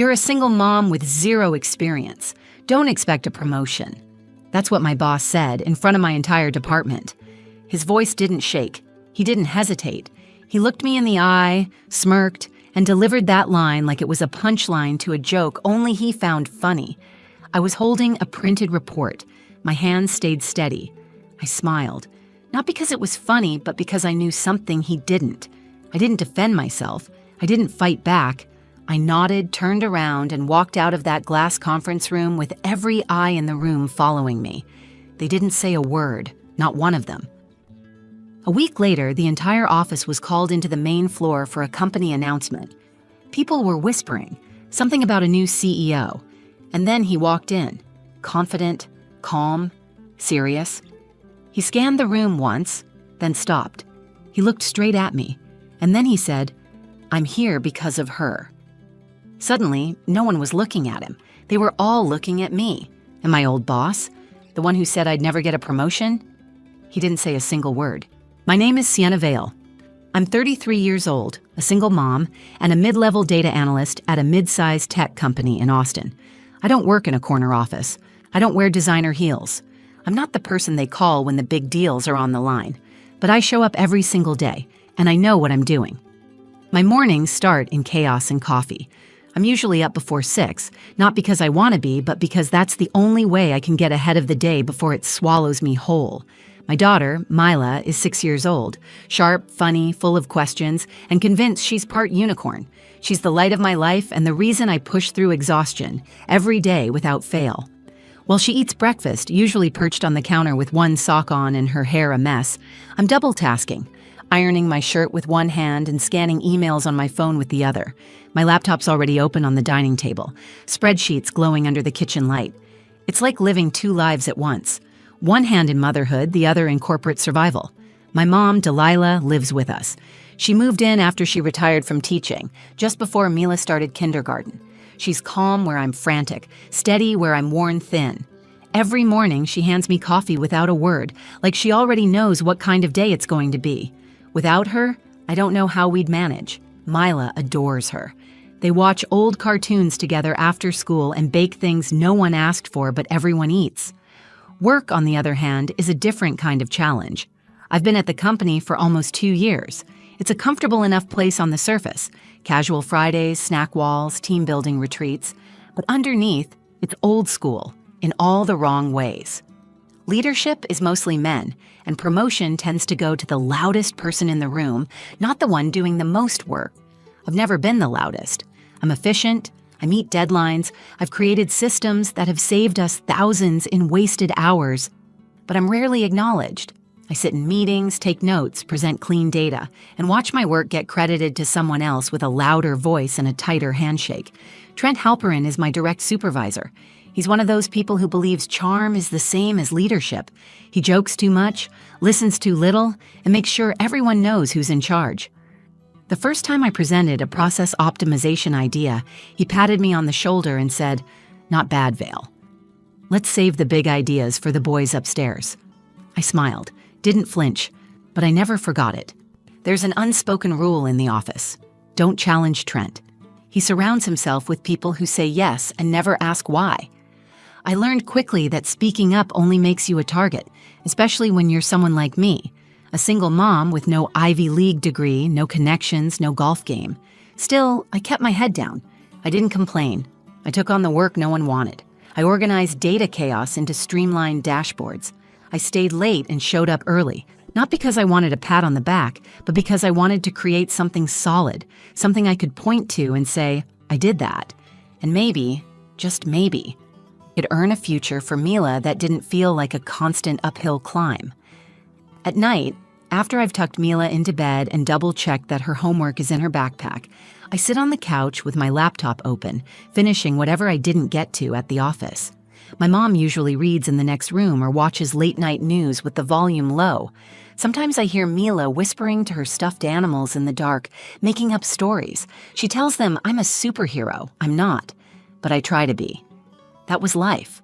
You're a single mom with zero experience. Don't expect a promotion. That's what my boss said in front of my entire department. His voice didn't shake. He didn't hesitate. He looked me in the eye, smirked, and delivered that line like it was a punchline to a joke only he found funny. I was holding a printed report. My hands stayed steady. I smiled, not because it was funny, but because I knew something he didn't. I didn't defend myself. I didn't fight back. I nodded, turned around, and walked out of that glass conference room with every eye in the room following me. They didn't say a word, not one of them. A week later, the entire office was called into the main floor for a company announcement. People were whispering, something about a new CEO. And then he walked in, confident, calm, serious. He scanned the room once, then stopped. He looked straight at me, and then he said, "I'm here because of her." Suddenly, no one was looking at him. They were all looking at me. And my old boss, the one who said I'd never get a promotion, he didn't say a single word. My name is Sienna Vale. I'm 33 years old, a single mom, and a mid-level data analyst at a mid-sized tech company in Austin. I don't work in a corner office. I don't wear designer heels. I'm not the person they call when the big deals are on the line. But I show up every single day, and I know what I'm doing. My mornings start in chaos and coffee. I'm usually up before 6, not because I want to be, but because that's the only way I can get ahead of the day before it swallows me whole. My daughter, Mila, is 6 years old, sharp, funny, full of questions, and convinced she's part unicorn. She's the light of my life and the reason I push through exhaustion every day without fail. While she eats breakfast, usually perched on the counter with one sock on and her hair a mess, I'm double tasking, ironing my shirt with one hand and scanning emails on my phone with the other. My laptop's already open on the dining table, spreadsheets glowing under the kitchen light. It's like living two lives at once. One hand in motherhood, the other in corporate survival. My mom, Delilah, lives with us. She moved in after she retired from teaching, just before Mila started kindergarten. She's calm where I'm frantic, steady where I'm worn thin. Every morning, she hands me coffee without a word, like she already knows what kind of day it's going to be. Without her, I don't know how we'd manage. Mila adores her. They watch old cartoons together after school and bake things no one asked for but everyone eats. Work, on the other hand, is a different kind of challenge. I've been at the company for almost 2 years. It's a comfortable enough place on the surface. Casual Fridays, snack walls, team building retreats. But underneath, it's old school, in all the wrong ways. Leadership is mostly men, and promotion tends to go to the loudest person in the room, not the one doing the most work. I've never been the loudest. I'm efficient. I meet deadlines. I've created systems that have saved us thousands in wasted hours. But I'm rarely acknowledged. I sit in meetings, take notes, present clean data, and watch my work get credited to someone else with a louder voice and a tighter handshake. Trent Halperin is my direct supervisor. He's one of those people who believes charm is the same as leadership. He jokes too much, listens too little, and makes sure everyone knows who's in charge. The first time I presented a process optimization idea, he patted me on the shoulder and said, "Not bad, Vale. Let's save the big ideas for the boys upstairs." I smiled, didn't flinch, but I never forgot it. There's an unspoken rule in the office. Don't challenge Trent. He surrounds himself with people who say yes and never ask why. I learned quickly that speaking up only makes you a target, especially when you're someone like me, a single mom with no Ivy League degree, no connections, no golf game. Still, I kept my head down. I didn't complain. I took on the work no one wanted. I organized data chaos into streamlined dashboards. I stayed late and showed up early, not because I wanted a pat on the back, but because I wanted to create something solid, something I could point to and say, I did that. And maybe, just maybe, it'd earn a future for Mila that didn't feel like a constant uphill climb. At night, after I've tucked Mila into bed and double-checked that her homework is in her backpack, I sit on the couch with my laptop open, finishing whatever I didn't get to at the office. My mom usually reads in the next room or watches late-night news with the volume low. Sometimes I hear Mila whispering to her stuffed animals in the dark, making up stories. She tells them I'm a superhero. I'm not, but I try to be. That was life.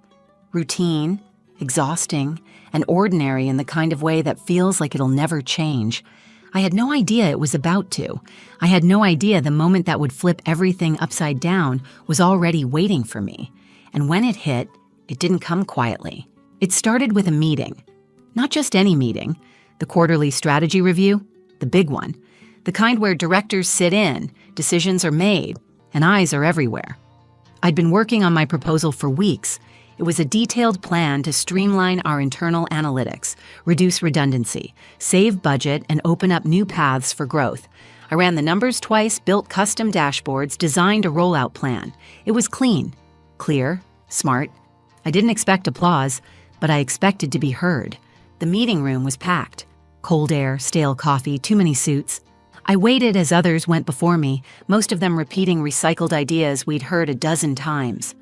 Routine, exhausting, and ordinary in the kind of way that feels like it'll never change. I had no idea it was about to. I had no idea the moment that would flip everything upside down was already waiting for me. And when it hit, it didn't come quietly. It started with a meeting. Not just any meeting. The quarterly strategy review, the big one. The kind where directors sit in, decisions are made, and eyes are everywhere. I'd been working on my proposal for weeks. It was a detailed plan to streamline our internal analytics, reduce redundancy, save budget, and open up new paths for growth. I ran the numbers twice, built custom dashboards, designed a rollout plan. It was clean, clear, smart. I didn't expect applause, but I expected to be heard. The meeting room was packed. Cold air, stale coffee, too many suits. I waited as others went before me, most of them repeating recycled ideas we'd heard a dozen times.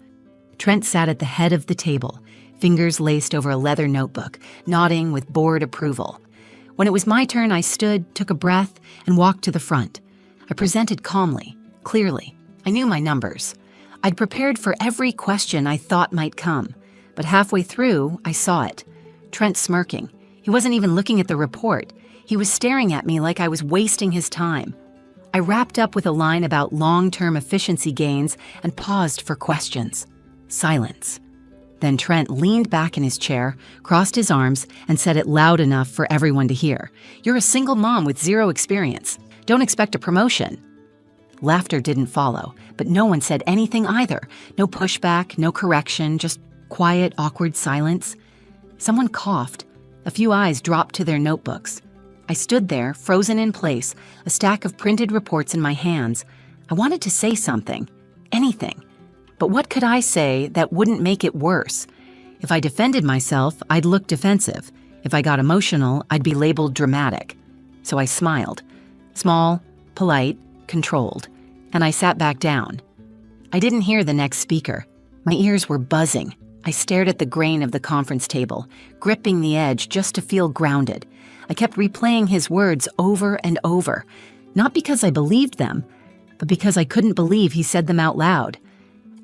Trent sat at the head of the table, fingers laced over a leather notebook, nodding with bored approval. When it was my turn, I stood, took a breath, and walked to the front. I presented calmly, clearly. I knew my numbers. I'd prepared for every question I thought might come, but halfway through, I saw it. Trent smirking. He wasn't even looking at the report. He was staring at me like I was wasting his time. I wrapped up with a line about long-term efficiency gains and paused for questions. Silence. Then Trent leaned back in his chair, crossed his arms, and said it loud enough for everyone to hear. "You're a single mom with zero experience. Don't expect a promotion." Laughter didn't follow, but no one said anything either. No pushback, no correction, just quiet, awkward silence. Someone coughed. A few eyes dropped to their notebooks. I stood there, frozen in place, a stack of printed reports in my hands. I wanted to say something. Anything. But what could I say that wouldn't make it worse? If I defended myself, I'd look defensive. If I got emotional, I'd be labeled dramatic. So I smiled. Small, polite, controlled. And I sat back down. I didn't hear the next speaker. My ears were buzzing. I stared at the grain of the conference table, gripping the edge just to feel grounded. I kept replaying his words over and over, not because I believed them, but because I couldn't believe he said them out loud.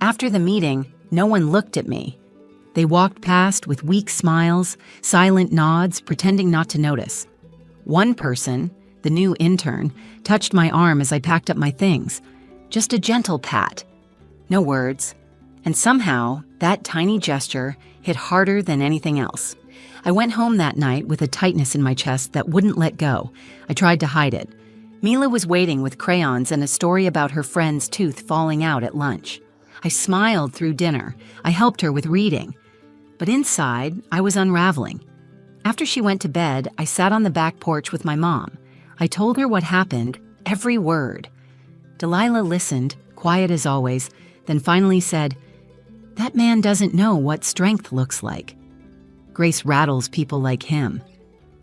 After the meeting, no one looked at me. They walked past with weak smiles, silent nods, pretending not to notice. One person, the new intern, touched my arm as I packed up my things. Just a gentle pat. No words. And somehow, that tiny gesture hit harder than anything else. I went home that night with a tightness in my chest that wouldn't let go. I tried to hide it. Mila was waiting with crayons and a story about her friend's tooth falling out at lunch. I smiled through dinner. I helped her with reading. But inside, I was unraveling. After she went to bed, I sat on the back porch with my mom. I told her what happened, every word. Delilah listened, quiet as always, then finally said, "That man doesn't know what strength looks like. Grace rattles people like him."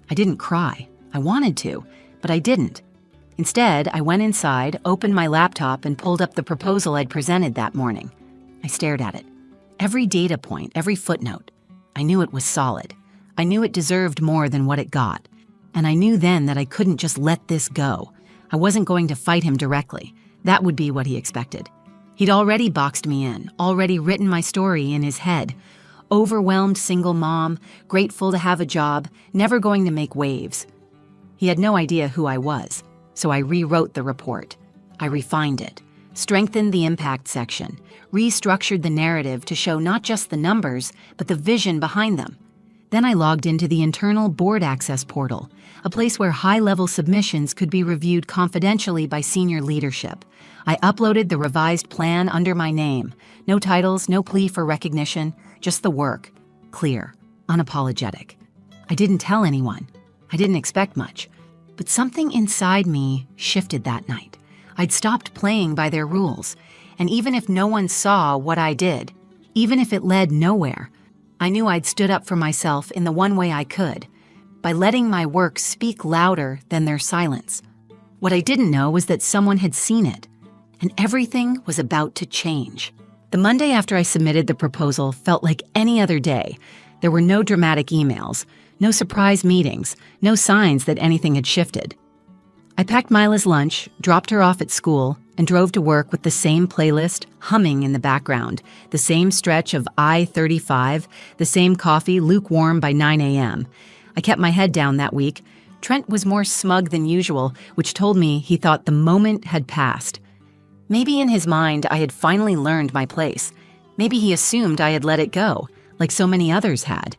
I didn't cry. I wanted to, but I didn't. Instead, I went inside, opened my laptop, and pulled up the proposal I'd presented that morning. I stared at it. Every data point, every footnote. I knew it was solid. I knew it deserved more than what it got. And I knew then that I couldn't just let this go. I wasn't going to fight him directly. That would be what he expected. He'd already boxed me in, already written my story in his head. Overwhelmed single mom, grateful to have a job, never going to make waves. He had no idea who I was, so I rewrote the report. I refined it, strengthened the impact section, restructured the narrative to show not just the numbers, but the vision behind them. Then I logged into the internal board access portal, a place where high-level submissions could be reviewed confidentially by senior leadership. I uploaded the revised plan under my name. No titles, no plea for recognition, just the work. Clear, unapologetic. I didn't tell anyone. I didn't expect much. But something inside me shifted that night. I'd stopped playing by their rules. And even if no one saw what I did, even if it led nowhere, I knew I'd stood up for myself in the one way I could, by letting my work speak louder than their silence. What I didn't know was that someone had seen it, and everything was about to change. The Monday after I submitted the proposal felt like any other day. There were no dramatic emails, no surprise meetings, no signs that anything had shifted. I packed Mila's lunch, dropped her off at school, and drove to work with the same playlist humming in the background, the same stretch of I-35, the same coffee lukewarm by 9 a.m. I kept my head down that week, Trent was more smug than usual, which told me he thought the moment had passed. Maybe in his mind I had finally learned my place. Maybe he assumed I had let it go, like so many others had.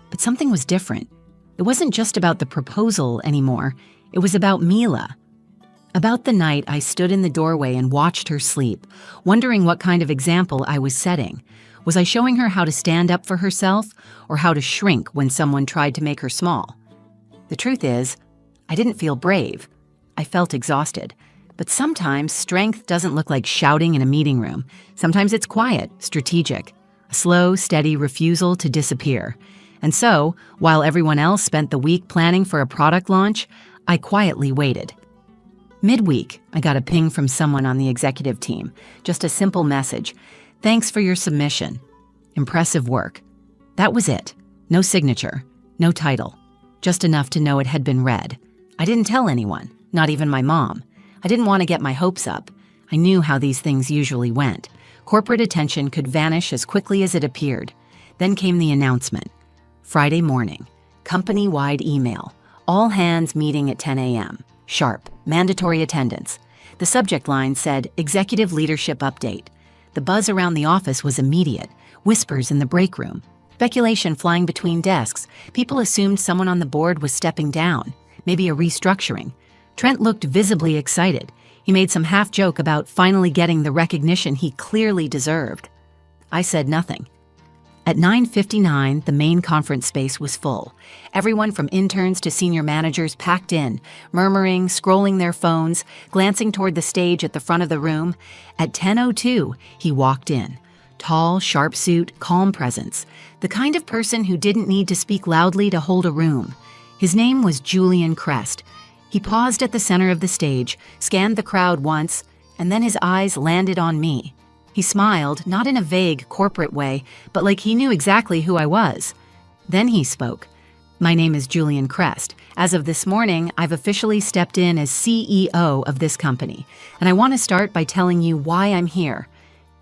But something was different. It wasn't just about the proposal anymore. It was about Mila. About the night I stood in the doorway and watched her sleep, wondering what kind of example I was setting. Was I showing her how to stand up for herself, or how to shrink when someone tried to make her small? The truth is, I didn't feel brave. I felt exhausted. But sometimes strength doesn't look like shouting in a meeting room. Sometimes it's quiet, strategic, a slow, steady refusal to disappear. And so, while everyone else spent the week planning for a product launch, I quietly waited. Midweek, I got a ping from someone on the executive team. Just a simple message. Thanks for your submission. Impressive work. That was it. No signature, no title. Just enough to know it had been read. I didn't tell anyone, not even my mom. I didn't want to get my hopes up. I knew how these things usually went. Corporate attention could vanish as quickly as it appeared. Then came the announcement. Friday morning, company-wide email. All hands meeting at 10 a.m. Sharp, mandatory attendance. The subject line said, Executive Leadership Update. The buzz around the office was immediate. Whispers in the break room. Speculation flying between desks. People assumed someone on the board was stepping down. Maybe a restructuring. Trent looked visibly excited. He made some half-joke about finally getting the recognition he clearly deserved. I said nothing. At 9:59, the main conference space was full. Everyone from interns to senior managers packed in, murmuring, scrolling their phones, glancing toward the stage at the front of the room. At 10:02, he walked in. Tall, sharp suit, calm presence. The kind of person who didn't need to speak loudly to hold a room. His name was Julian Crest. He paused at the center of the stage, scanned the crowd once, and then his eyes landed on me. He smiled, not in a vague, corporate way, but like he knew exactly who I was. Then he spoke. My name is Julian Crest. As of this morning, I've officially stepped in as CEO of this company, and I want to start by telling you why I'm here.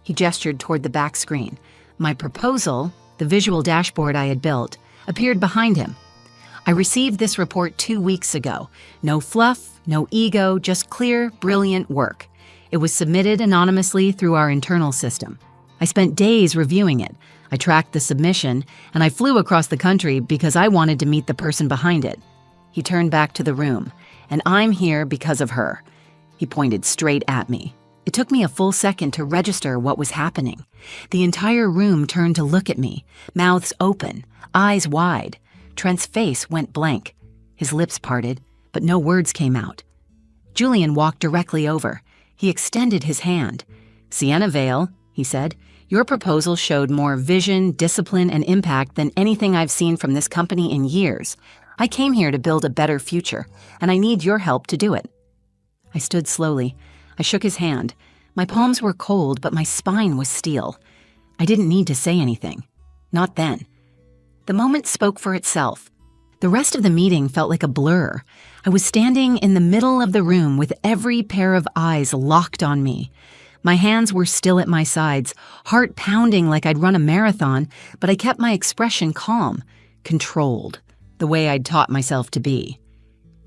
He gestured toward the back screen. My proposal, the visual dashboard I had built, appeared behind him. I received this report 2 weeks ago. No fluff, no ego, just clear, brilliant work. It was submitted anonymously through our internal system. I spent days reviewing it. I tracked the submission, and I flew across the country because I wanted to meet the person behind it. He turned back to the room, and I'm here because of her. He pointed straight at me. It took me a full second to register what was happening. The entire room turned to look at me, mouths open, eyes wide. Trent's face went blank. His lips parted, but no words came out. Julian walked directly over. He extended his hand. Sienna Vale, he said, your proposal showed more vision, discipline, and impact than anything I've seen from this company in years. I came here to build a better future, and I need your help to do it. I stood slowly. I shook his hand. My palms were cold, but my spine was steel. I didn't need to say anything. Not then. The moment spoke for itself. The rest of the meeting felt like a blur. I was standing in the middle of the room with every pair of eyes locked on me. My hands were still at my sides, heart pounding like I'd run a marathon, but I kept my expression calm, controlled, the way I'd taught myself to be.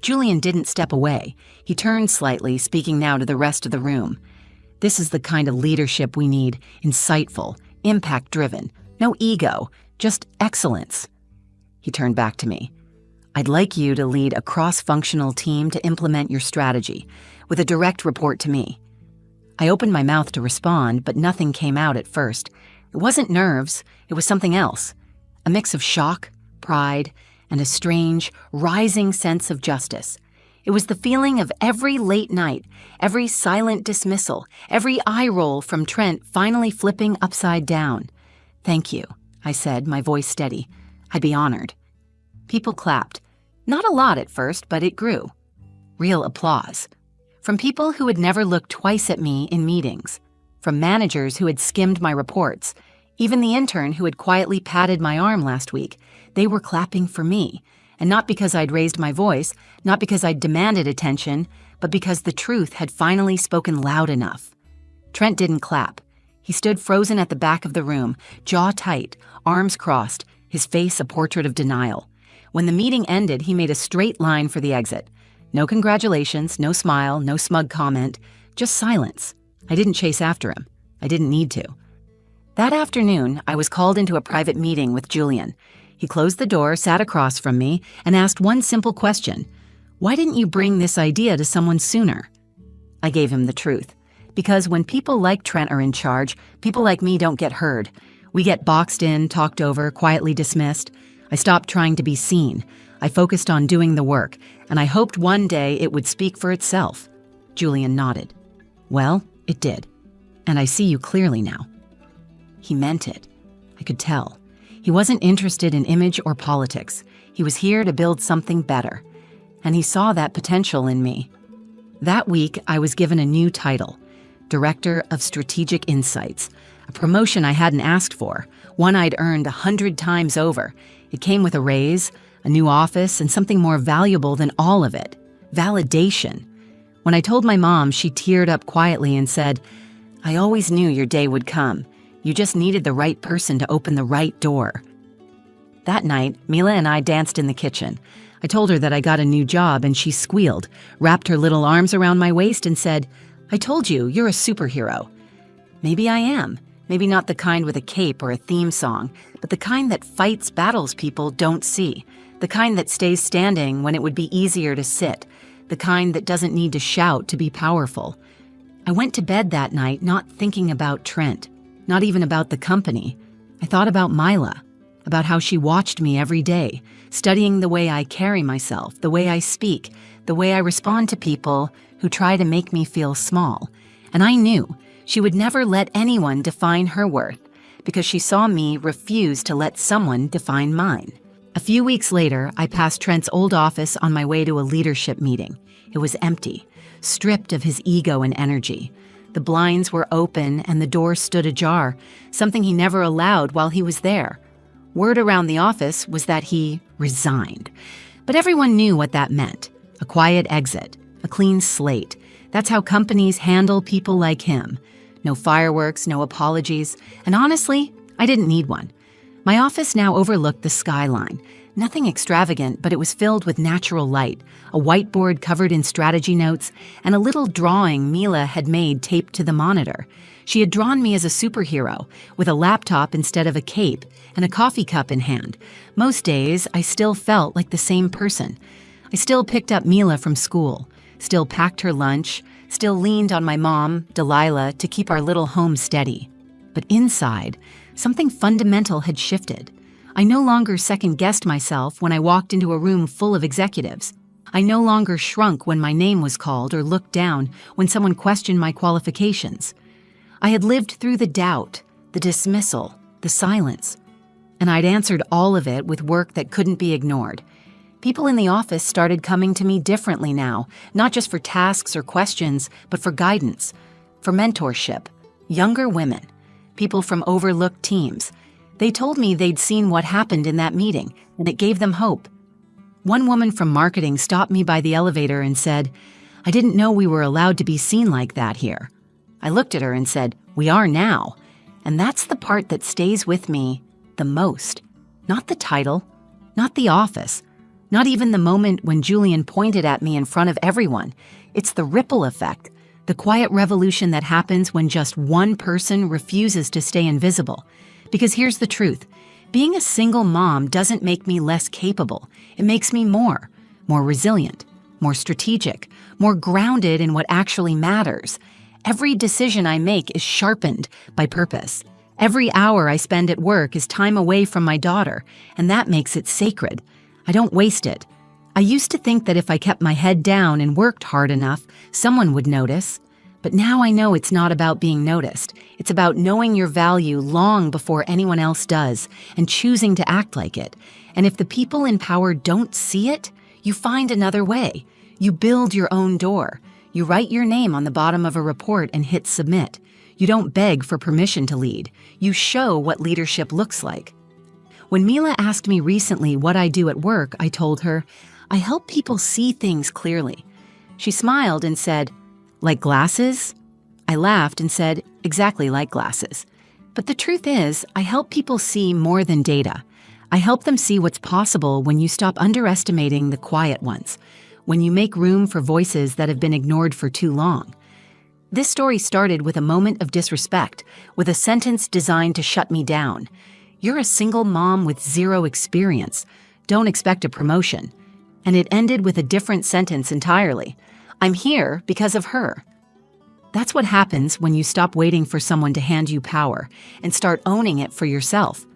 Julian didn't step away. He turned slightly, speaking now to the rest of the room. This is the kind of leadership we need, insightful, impact-driven, no ego, just excellence. He turned back to me. I'd like you to lead a cross-functional team to implement your strategy, with a direct report to me. I opened my mouth to respond, but nothing came out at first. It wasn't nerves, it was something else. A mix of shock, pride, and a strange, rising sense of justice. It was the feeling of every late night, every silent dismissal, every eye roll from Trent finally flipping upside down. Thank you, I said, my voice steady. I'd be honored. People clapped. Not a lot at first, but it grew. Real applause. From people who had never looked twice at me in meetings. From managers who had skimmed my reports. Even the intern who had quietly patted my arm last week. They were clapping for me. And not because I'd raised my voice, not because I'd demanded attention, but because the truth had finally spoken loud enough. Trent didn't clap. He stood frozen at the back of the room, jaw tight, arms crossed, his face a portrait of denial. When the meeting ended, he made a straight line for the exit. No congratulations, no smile, no smug comment, just silence. I didn't chase after him. I didn't need to. That afternoon, I was called into a private meeting with Julian. He closed the door, sat across from me, and asked one simple question. Why didn't you bring this idea to someone sooner? I gave him the truth. Because when people like Trent are in charge, people like me don't get heard. We get boxed in, talked over, quietly dismissed. I stopped trying to be seen. I focused on doing the work, and I hoped one day it would speak for itself. Julian nodded. Well, it did. And I see you clearly now. He meant it. I could tell. He wasn't interested in image or politics. He was here to build something better. And he saw that potential in me. That week, I was given a new title, Director of Strategic Insights, a promotion I hadn't asked for, one I'd earned 100 times over. It came with a raise, a new office, and something more valuable than all of it, validation. When I told my mom, she teared up quietly and said, I always knew your day would come. You just needed the right person to open the right door. That night, Mila and I danced in the kitchen. I told her that I got a new job, and she squealed, wrapped her little arms around my waist, and said, I told you, you're a superhero. Maybe I am. Maybe not the kind with a cape or a theme song, but the kind that fights battles people don't see. The kind that stays standing when it would be easier to sit. The kind that doesn't need to shout to be powerful. I went to bed that night not thinking about Trent, not even about the company. I thought about Mila, about how she watched me every day, studying the way I carry myself, the way I speak, the way I respond to people who try to make me feel small. And I knew she would never let anyone define her worth because she saw me refuse to let someone define mine. A few weeks later, I passed Trent's old office on my way to a leadership meeting. It was empty, stripped of his ego and energy. The blinds were open and the door stood ajar, something he never allowed while he was there. Word around the office was that he resigned. But everyone knew what that meant. A quiet exit, a clean slate. That's how companies handle people like him. No fireworks, no apologies, and honestly, I didn't need one. My office now overlooked the skyline. Nothing extravagant, but it was filled with natural light, a whiteboard covered in strategy notes, and a little drawing Mila had made taped to the monitor. She had drawn me as a superhero, with a laptop instead of a cape, and a coffee cup in hand. Most days, I still felt like the same person. I still picked up Mila from school, still packed her lunch, still leaned on my mom, Delilah, to keep our little home steady. But inside, something fundamental had shifted. I no longer second-guessed myself when I walked into a room full of executives. I no longer shrunk when my name was called or looked down when someone questioned my qualifications. I had lived through the doubt, the dismissal, the silence, and I'd answered all of it with work that couldn't be ignored. People in the office started coming to me differently now, not just for tasks or questions, but for guidance, for mentorship. Younger women, people from overlooked teams. They told me they'd seen what happened in that meeting, and it gave them hope. One woman from marketing stopped me by the elevator and said, I didn't know we were allowed to be seen like that here. I looked at her and said, we are now. And that's the part that stays with me the most. Not the title, not the office, not even the moment when Julian pointed at me in front of everyone. It's the ripple effect, the quiet revolution that happens when just one person refuses to stay invisible. Because here's the truth. Being a single mom doesn't make me less capable. It makes me more resilient, more strategic, more grounded in what actually matters. Every decision I make is sharpened by purpose. Every hour I spend at work is time away from my daughter, and that makes it sacred. I don't waste it. I used to think that if I kept my head down and worked hard enough, someone would notice. But now I know it's not about being noticed. It's about knowing your value long before anyone else does and choosing to act like it. And if the people in power don't see it, you find another way. You build your own door. You write your name on the bottom of a report and hit submit. You don't beg for permission to lead. You show what leadership looks like. When Mila asked me recently what I do at work, I told her, I help people see things clearly. She smiled and said, like glasses? I laughed and said, exactly like glasses. But the truth is, I help people see more than data. I help them see what's possible when you stop underestimating the quiet ones, when you make room for voices that have been ignored for too long. This story started with a moment of disrespect, with a sentence designed to shut me down. "You're a single mom with zero experience. Don't expect a promotion." And it ended with a different sentence entirely. "I'm here because of her." That's what happens when you stop waiting for someone to hand you power and start owning it for yourself.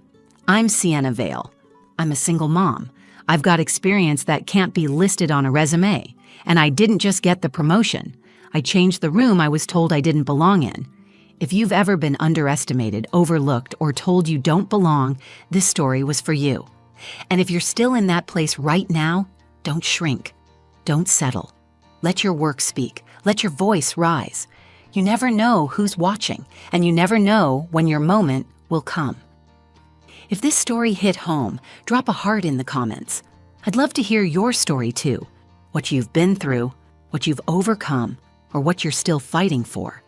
I'm Sienna Vale. I'm a single mom. I've got experience that can't be listed on a resume. And I didn't just get the promotion. I changed the room I was told I didn't belong in. If you've ever been underestimated, overlooked, or told you don't belong, this story was for you. And if you're still in that place right now, don't shrink. Don't settle. Let your work speak. Let your voice rise. You never know who's watching, and you never know when your moment will come. If this story hit home, drop a heart in the comments. I'd love to hear your story too. What you've been through, what you've overcome, or what you're still fighting for.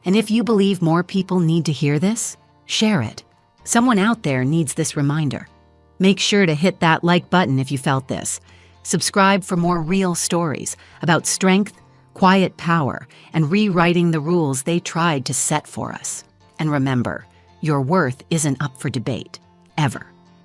And if you believe more people need to hear this, share it. Someone out there needs this reminder. Make sure to hit that like button if you felt this. Subscribe for more real stories about strength, quiet power, and rewriting the rules they tried to set for us. And remember, your worth isn't up for debate, ever.